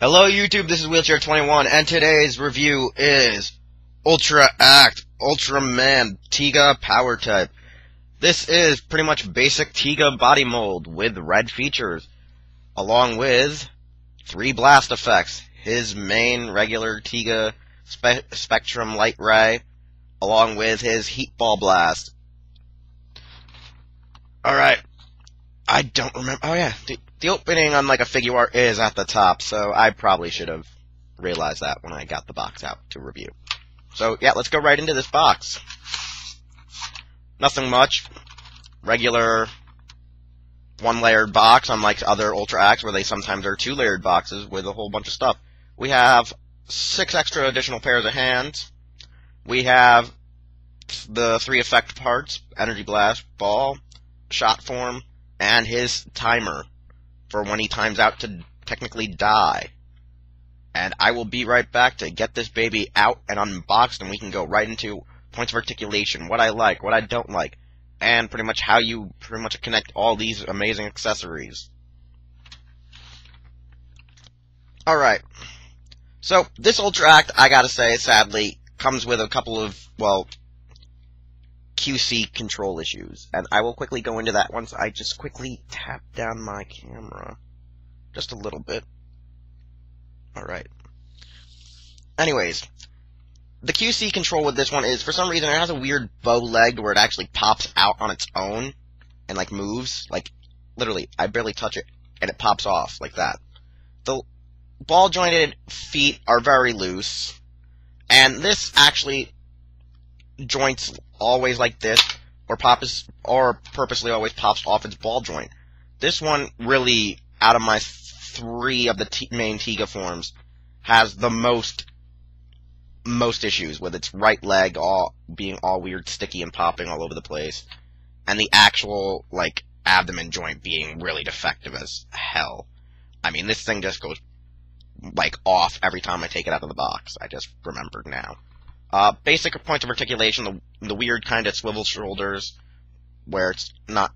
Hello YouTube, this is Wheelchair21, and today's review is Ultra Act Ultraman Tiga Power Type. This is pretty much basic Tiga body mold with red features, along with 3 blast effects. His main regular Tiga Spectrum Light Ray, along with his Heat Ball Blast. Alright, I don't remember. Oh yeah, the opening on like a figure art is at the top, so I probably should have realized that when I got the box out to review. So yeah, let's go right into this box. Nothing much. Regular 1-layered box, unlike other Ultra Acts where they sometimes are 2-layered boxes with a whole bunch of stuff. We have 6 extra additional pairs of hands. We have the 3 effect parts: Energy Blast, Ball, Shot Form, and his timer for when he times out to technically die. And I will be right back to get this baby out and unboxed, and we can go right into points of articulation, what I like, what I don't like, and pretty much how you connect all these amazing accessories. Alright, so this Ultra Act, I gotta say, sadly, comes with a couple of, well, QC control issues, and I will quickly go into that once I just quickly tap down my camera just a little bit. Alright. Anyways, the QC control with this one is, for some reason, it has a weird bow leg where it actually pops out on its own and, like, moves. Like, literally, I barely touch it, and it pops off like that. The ball-jointed feet are very loose, and this actually joints always like this, or purposely always pops off its ball joint. This one really, out of my 3 of the main Tiga forms, has the most issues with its right leg being all weird, sticky, and popping all over the place, and the actual, like, abdomen joint being really defective as hell. I mean, this thing just goes, like, off every time I take it out of the box. I just remembered now. Basic points of articulation, the weird kind of swivel shoulders, where it's not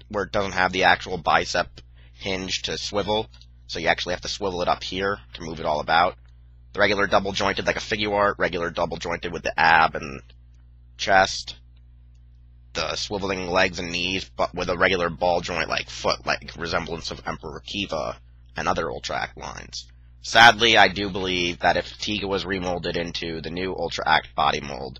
where it doesn't have the actual bicep hinge to swivel, so you actually have to swivel it up here to move it all about. The regular double jointed like a figure art, regular double jointed with the ab and chest. The swiveling legs and knees, but with a regular ball joint like foot, like resemblance of Emperor Kiva and other Ultra Act lines. Sadly, I do believe that if Tiga was remolded into the new Ultra Act body mold,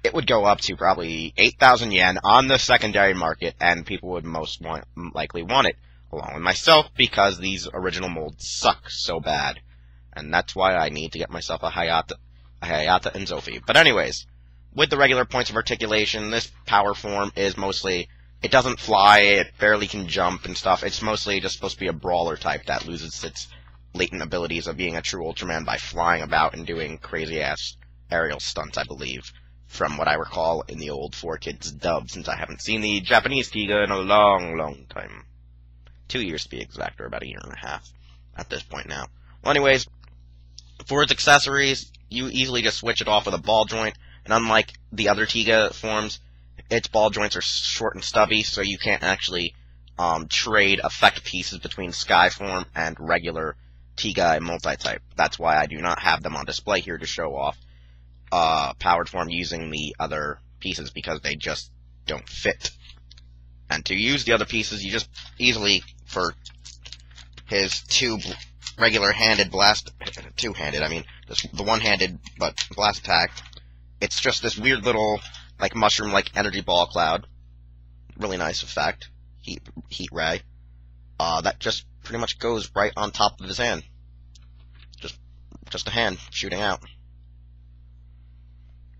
it would go up to probably 8,000 yen on the secondary market, and people would most likely want it, along with myself, because these original molds suck so bad. And that's why I need to get myself a Hayata and Zophie. But anyways, with the regular points of articulation, this power form is mostly, it doesn't fly, it barely can jump and stuff. It's mostly just supposed to be a brawler type that loses its latent abilities of being a true Ultraman by flying about and doing crazy-ass aerial stunts, I believe, from what I recall in the old 4Kids dub, since I haven't seen the Japanese Tiga in a long time. 2 years to be exact, or about 1.5 years at this point now. Well, anyways, for its accessories, you easily just switch it off with a ball joint, and unlike the other Tiga forms, its ball joints are short and stubby, so you can't actually trade effect pieces between Sky form and regular Tiga multi-type. That's why I do not have them on display here to show off powered form using the other pieces, because they just don't fit. And to use the other pieces, you just easily, for his 2 regular handed blast, 2-handed, I mean, the 1-handed but blast attack, it's just this weird little, like, mushroom-like energy ball cloud. Really nice effect. Heat ray. That just pretty much goes right on top of his hand. Just a hand shooting out.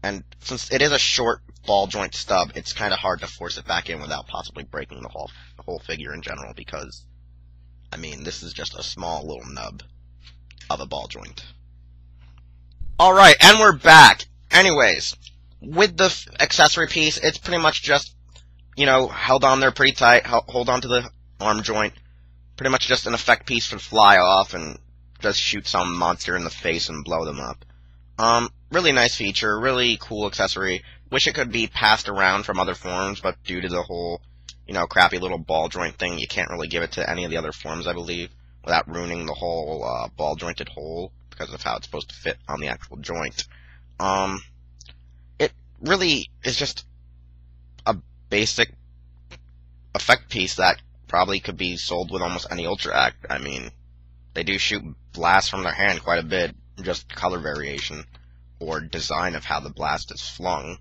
And since it is a short ball joint stub, it's kind of hard to force it back in without possibly breaking the whole figure in general, because, I mean, this is just a small little nub of a ball joint. Alright, and we're back. Anyways, with the accessory piece, it's pretty much just, you know, held on there pretty tight, hold on to the arm joint. Pretty much just an effect piece to fly off and just shoot some monster in the face and blow them up. Really nice feature, really cool accessory. Wish it could be passed around from other forms, but due to the whole, you know, crappy little ball joint thing, you can't really give it to any of the other forms, I believe. without ruining the whole ball jointed hole because of how it's supposed to fit on the actual joint. It really is just a basic effect piece that probably could be sold with almost any Ultra Act. I mean, they do shoot blasts from their hand quite a bit, just color variation or design of how the blast is flung.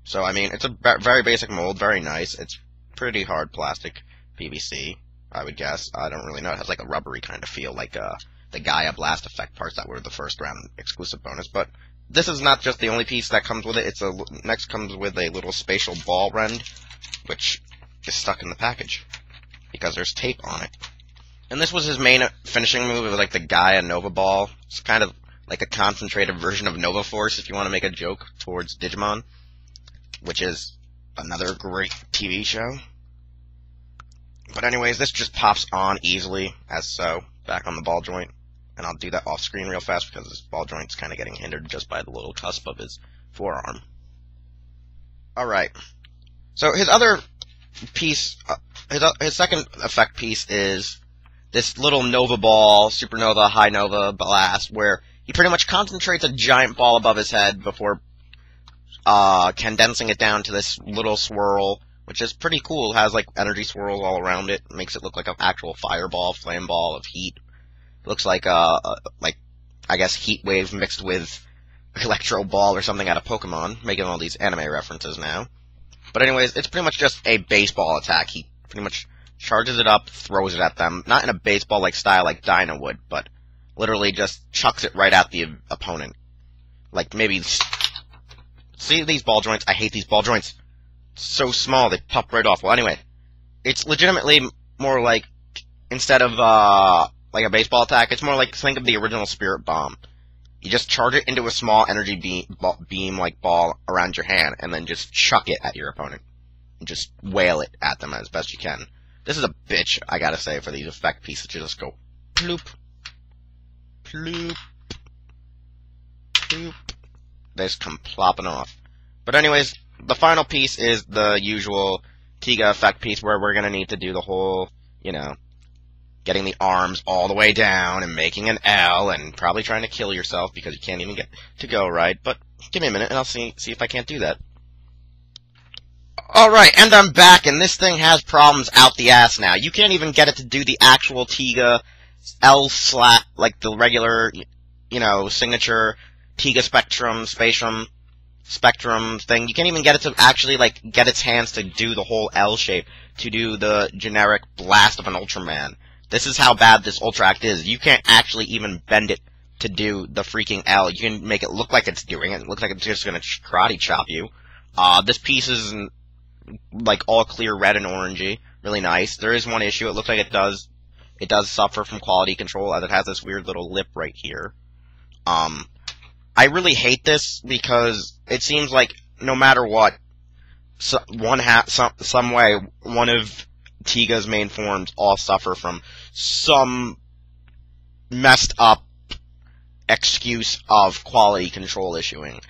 So, I mean, it's a very basic mold, very nice. It's pretty hard plastic PVC, I would guess. I don't really know. It has like a rubbery kind of feel, like the Gaia blast effect parts that were the first round exclusive bonus. But this is not just the only piece that comes with it. Next comes with a little spatial ball rend, which is stuck in the package because there's tape on it. And this was his main finishing move. It was like the Gaia Nova Ball. It's kind of like a concentrated version of Nova Force, if you want to make a joke towards Digimon, which is another great TV show. But anyways, this just pops on easily, as so, back on the ball joint. And I'll do that off screen real fast because this ball joint's kind of getting hindered just by the little cusp of his forearm. Alright. So his other piece, his second effect piece is this little Nova Ball, Supernova, High Nova Blast, where he pretty much concentrates a giant ball above his head before condensing it down to this little swirl, which is pretty cool. It has like energy swirls all around it. Makes it look like an actual fireball, flame ball of heat. It looks like I guess Heat Wave mixed with Electro Ball or something out of Pokemon, making all these anime references now. But anyways, it's pretty much just a baseball attack. He pretty much charges it up, throws it at them, not in a baseball-like style like Dyna would, but literally just chucks it right at the opponent. Like maybe, see these ball joints? I hate these ball joints. So small, they pop right off. Well, anyway, it's legitimately more like, instead of like a baseball attack, it's more like, think of the original Spirit Bomb. You just charge it into a small energy beam-like ball around your hand, and then just chuck it at your opponent. And just wail it at them as best you can. This is a bitch, I gotta say, for these effect pieces. You just go ploop, ploop, ploop. They just come plopping off. But anyways, the final piece is the usual Tiga effect piece where we're gonna need to do the whole, you know, getting the arms all the way down and making an L and probably trying to kill yourself because you can't even get to go right. But give me a minute and I'll see if I can't do that. Alright, and I'm back, and this thing has problems out the ass now. You can't even get it to do the actual Tiga L slap, like the regular, you know, signature Tiga Spectrum thing. You can't even get it to actually, like, get its hands to do the whole L shape, to do the generic blast of an Ultraman. This is how bad this Ultra Act is. You can't actually even bend it to do the freaking L. You can make it look like it's doing it. It looks like it's just gonna karate chop you. This piece is like all clear red and orangey. Really nice. There is one issue. It looks like it does suffer from quality control, as it has this weird little lip right here. I really hate this because it seems like no matter what, some way, one of Tiga's main forms all suffer from some messed up excuse of quality control issuing.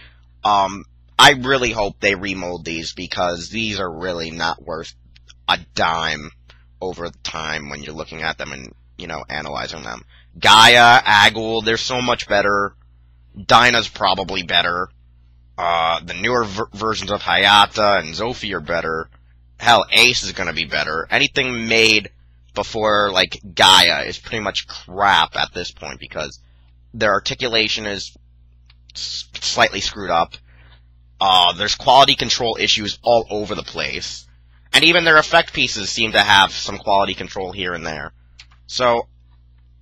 I really hope they remold these because these are really not worth a dime over time when you're looking at them and, you know, analyzing them. Gaia, Agul, they're so much better. Dyna's probably better. The newer versions of Hayata and Zophie are better. Hell, Ace is gonna be better. Anything made before, like, Gaia is pretty much crap at this point because their articulation is slightly screwed up. There's quality control issues all over the place. And even their effect pieces seem to have some quality control here and there. So,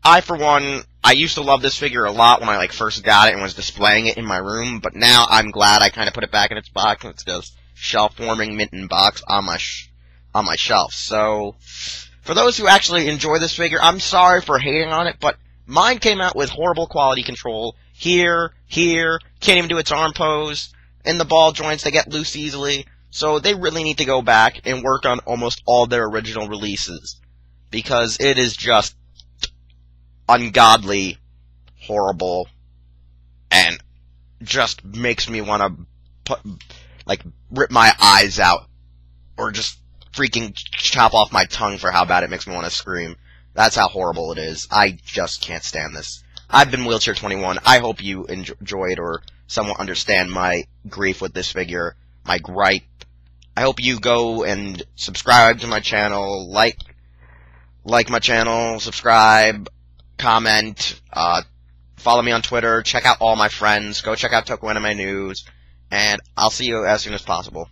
I, for one, I used to love this figure a lot when I, like, first got it and was displaying it in my room, but now I'm glad I kind of put it back in its box, and it's just shelf-warming Minton box on my shelf. So, for those who actually enjoy this figure, I'm sorry for hating on it, but mine came out with horrible quality control. Here, can't even do its arm pose. In the ball joints, they get loose easily. So they really need to go back and work on almost all their original releases. Because it is just ungodly, horrible, and just makes me want to rip my eyes out, or just freaking chop off my tongue for how bad it makes me want to scream. That's how horrible it is. I just can't stand this. I've been Wheelchair21. I hope you enjoyed or somewhat understand my grief with this figure, my gripe. I hope you go and subscribe to my channel, like my channel, subscribe, comment, follow me on Twitter, check out all my friends, go check out Toku Anime News, and I'll see you as soon as possible.